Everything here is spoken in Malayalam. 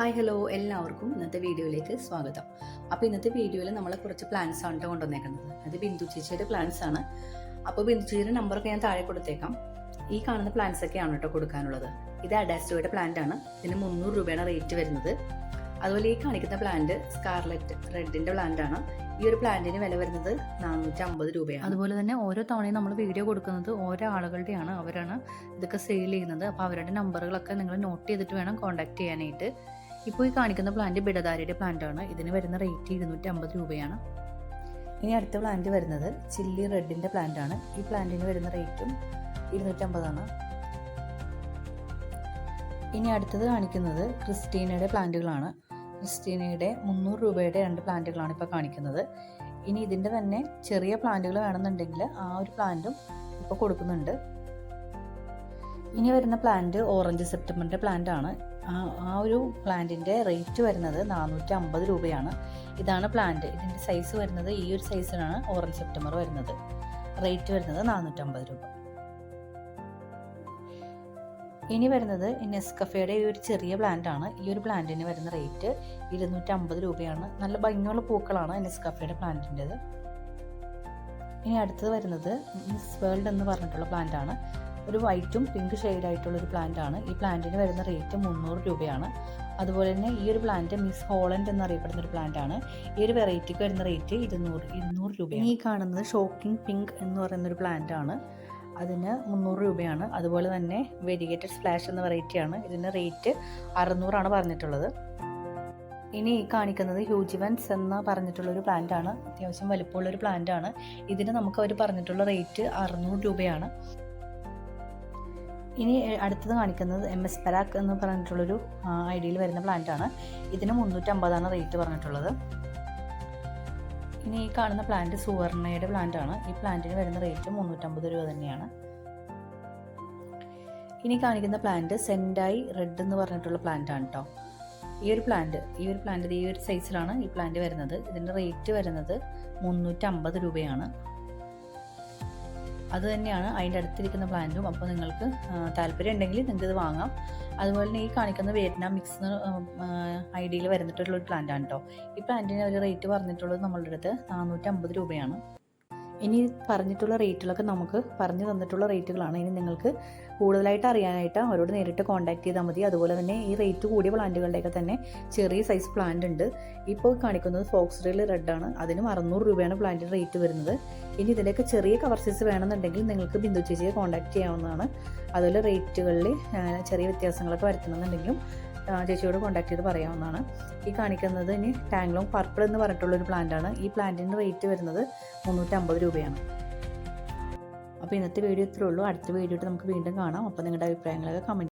ഹായ് ഹലോ എല്ലാവർക്കും ഇന്നത്തെ വീഡിയോയിലേക്ക് സ്വാഗതം. അപ്പോൾ ഇന്നത്തെ വീഡിയോയിൽ നമ്മൾ കുറച്ച് പ്ലാൻസ് ആണ് കൊണ്ടുവന്നേക്കുന്നത്. അത് ബിന്ദു ചേച്ചിയുടെ പ്ലാൻസ് ആണ്. അപ്പോൾ ബിന്ദു ചേച്ചിയുടെ നമ്പറൊക്കെ ഞാൻ താഴെ കൊടുത്തേക്കാം. ഈ കാണുന്ന പ്ലാൻസ് ഒക്കെയാണ് കേട്ടോ കൊടുക്കാനുള്ളത്. ഇത് അഡാസ്റ്റോയുടെ പ്ലാന്റ് ആണ്. ഇതിന് 300 രൂപയാണ് റേറ്റ് വരുന്നത്. അതുപോലെ ഈ കാണിക്കുന്ന പ്ലാന്റ് സ്കാർലറ്റ് റെഡിന്റെ പ്ലാന്റ് ആണ്. ഈ ഒരു പ്ലാന്റിന് വില വരുന്നത് 450 രൂപയാണ്. അതുപോലെ തന്നെ ഓരോ തവണയും നമ്മൾ വീഡിയോ കൊടുക്കുന്നത് ഓരോ ആളുകളുടെയാണ്. അവരാണ് ഇതൊക്കെ സെയിൽ ചെയ്യുന്നത്. അപ്പോൾ അവരുടെ നമ്പറുകളൊക്കെ നിങ്ങൾ നോട്ട് ചെയ്തിട്ട് വേണം കോൺടാക്ട് ചെയ്യാനായിട്ട്. ഇപ്പോൾ ഈ കാണിക്കുന്ന പ്ലാന്റ് ബിഡദാരിയുടെ പ്ലാന്റ് ആണ്. ഇതിന് വരുന്ന റേറ്റ് 250 രൂപയാണ്. ഇനി അടുത്ത പ്ലാന്റ് വരുന്നത് ചില്ലി റെഡിന്റെ പ്ലാന്റ് ആണ്. ഈ പ്ലാന്റിന് വരുന്ന റേറ്റും 250 ആണ്. ഇനി അടുത്തത് കാണിക്കുന്നത് ക്രിസ്റ്റീനയുടെ പ്ലാന്റുകളാണ്. ക്രിസ്റ്റീനയുടെ 300 രൂപയുടെ 2 പ്ലാന്റുകളാണ് ഇപ്പോൾ കാണിക്കുന്നത്. ഇനി ഇതിൻ്റെ തന്നെ ചെറിയ പ്ലാന്റുകൾ വേണമെന്നുണ്ടെങ്കിൽ ആ ഒരു പ്ലാന്റും ഇപ്പോൾ കൊടുക്കുന്നുണ്ട്. ഇനി വരുന്ന പ്ലാന്റ് ഓറഞ്ച് സെപ്റ്റംബറിൻ്റെ പ്ലാന്റ് ആണ്. ആ ഒരു പ്ലാന്റിൻ്റെ റേറ്റ് വരുന്നത് 450 രൂപയാണ്. ഇതാണ് പ്ലാന്റ്. ഇതിൻ്റെ സൈസ് വരുന്നത് ഈ ഒരു സൈസിലാണ് ഓറഞ്ച് സെപ്റ്റംബർ വരുന്നത്. റേറ്റ് വരുന്നത് 450 രൂപ. ഇനി വരുന്നത് നെസ്കഫയുടെ ഈ ഒരു ചെറിയ പ്ലാന്റ് ആണ്. ഈ ഒരു പ്ലാന്റിന് വരുന്ന റേറ്റ് 250 രൂപയാണ്. നല്ല ഭംഗിയുള്ള പൂക്കളാണ് നെസ്കഫയുടെ പ്ലാന്റിൻ്റെത്. ഇനി അടുത്തത് വരുന്നത് മിസ് വേൾഡ് എന്ന് പറഞ്ഞിട്ടുള്ള പ്ലാന്റ് ആണ്. ഒരു വൈറ്റും പിങ്ക് ഷെയ്ഡായിട്ടുള്ളൊരു പ്ലാന്റ് ആണ്. ഈ പ്ലാന്റിന് വരുന്ന റേറ്റ് 300 രൂപയാണ്. അതുപോലെ തന്നെ ഈ ഒരു പ്ലാന്റ് മിസ് ഹോളൻഡ് എന്നറിയപ്പെടുന്ന ഒരു പ്ലാന്റ് ആണ്. ഈ ഒരു വെറൈറ്റിക്ക് വരുന്ന റേറ്റ് 200 രൂപയാണ്. ഈ കാണുന്നത് ഷോക്കിംഗ് പിങ്ക് എന്ന് പറയുന്നൊരു പ്ലാന്റ് ആണ്. അതിന് 300 രൂപയാണ്. അതുപോലെ തന്നെ വെരിഗേറ്റഡ് സ്പ്ലാഷ് എന്ന വെറൈറ്റിയാണ്. ഇതിൻ്റെ റേറ്റ് 600 ആണ് പറഞ്ഞിട്ടുള്ളത്. ഇനി കാണിക്കുന്നത് ഹ്യൂജിവൻസ് എന്ന് പറഞ്ഞിട്ടുള്ളൊരു പ്ലാന്റ് ആണ്. അത്യാവശ്യം വലിപ്പമുള്ളൊരു പ്ലാന്റ് ആണ്. ഇതിന് നമുക്ക് അവർ പറഞ്ഞിട്ടുള്ള റേറ്റ് 600 രൂപയാണ്. ഇനി അടുത്തത് കാണിക്കുന്നത് MS പരാഗ് എന്ന് പറഞ്ഞിട്ടുള്ളൊരു ഐഡിയയിൽ വരുന്ന പ്ലാന്റ് ആണ്. ഇതിന് 350 ആണ് റേറ്റ് പറഞ്ഞിട്ടുള്ളത്. ഇനി ഈ കാണുന്ന പ്ലാന്റ് സുവർണയുടെ പ്ലാന്റ് ആണ്. ഈ പ്ലാന്റിന് വരുന്ന റേറ്റ് 350 രൂപ തന്നെയാണ്. ഇനി കാണിക്കുന്ന പ്ലാന്റ് സെൻഡായി റെഡ് എന്ന് പറഞ്ഞിട്ടുള്ള പ്ലാന്റ് ആണ് കേട്ടോ. ഈ ഒരു പ്ലാന്റ് ഈ ഒരു സൈസിലാണ് ഈ പ്ലാന്റ് വരുന്നത്. ഇതിൻ്റെ റേറ്റ് വരുന്നത് 350 രൂപയാണ്. അത് തന്നെയാണ് അതിൻ്റെ അടുത്തിരിക്കുന്ന പ്ലാന്റും. അപ്പോൾ നിങ്ങൾക്ക് താല്പര്യം ഉണ്ടെങ്കിൽ നിങ്ങൾക്ക് ഇത് വാങ്ങാം. അതുപോലെ തന്നെ ഈ കാണിക്കുന്ന വിയറ്റ്നാം മിക്സ് ഐഡിയയിൽ വരുന്നിട്ടുള്ളൊരു പ്ലാന്റ് ആണ് കേട്ടോ. ഈ പ്ലാന്റിന് ഒരു റേറ്റ് പറഞ്ഞിട്ടുള്ളത് നമ്മളുടെ അടുത്ത് 450 രൂപയാണ്. ഇനി പറഞ്ഞിട്ടുള്ള റേറ്റുകളൊക്കെ നമുക്ക് പറഞ്ഞു തന്നിട്ടുള്ള റേറ്റുകളാണ്. ഇനി നിങ്ങൾക്ക് കൂടുതലായിട്ട് അറിയാനായിട്ട് അവരോട് നേരിട്ട് കോൺടാക്ട് ചെയ്താൽ മതി. അതുപോലെ തന്നെ ഈ റേറ്റ് കൂടിയ പ്ലാന്റുകളുടെയൊക്കെ തന്നെ ചെറിയ സൈസ് പ്ലാന്റ് ഉണ്ട്. ഇപ്പോൾ കാണിക്കുന്നത് ഫോക്സ് റെയിൽ റെഡ് ആണ്. അതിനും 600 രൂപയാണ് പ്ലാന്റിൻ്റെ റേറ്റ് വരുന്നത്. ഇനി ഇതിൻ്റെയൊക്കെ ചെറിയ കവർ സൈസ് വേണമെന്നുണ്ടെങ്കിൽ നിങ്ങൾക്ക് ബിന്ദു ചേച്ചിയെ കോൺടാക്ട് ചെയ്യാവുന്നതാണ്. അതുപോലെ റേറ്റുകളിൽ ചെറിയ വ്യത്യാസങ്ങളൊക്കെ വരുത്തണമെന്നുണ്ടെങ്കിലും ചേച്ചിയോട് കോൺടാക്ട് ചെയ്ത് പറയാവുന്നതാണ്. ഈ കാണിക്കുന്നത് ഇനി ടാങ്ലോങ് പർപ്പിൾ എന്ന് പറഞ്ഞിട്ടുള്ളൊരു പ്ലാന്റ് ആണ്. ഈ പ്ലാന്റിൻ്റെ റേറ്റ് വരുന്നത് 350 രൂപയാണ്. അപ്പോൾ ഇന്നത്തെ വീഡിയോ ഇത്രേ ഉള്ളൂ. അടുത്ത വീഡിയോ നമുക്ക് വീണ്ടും കാണാം. അപ്പോൾ നിങ്ങളുടെ അഭിപ്രായങ്ങളൊക്കെ കമൻറ്റ്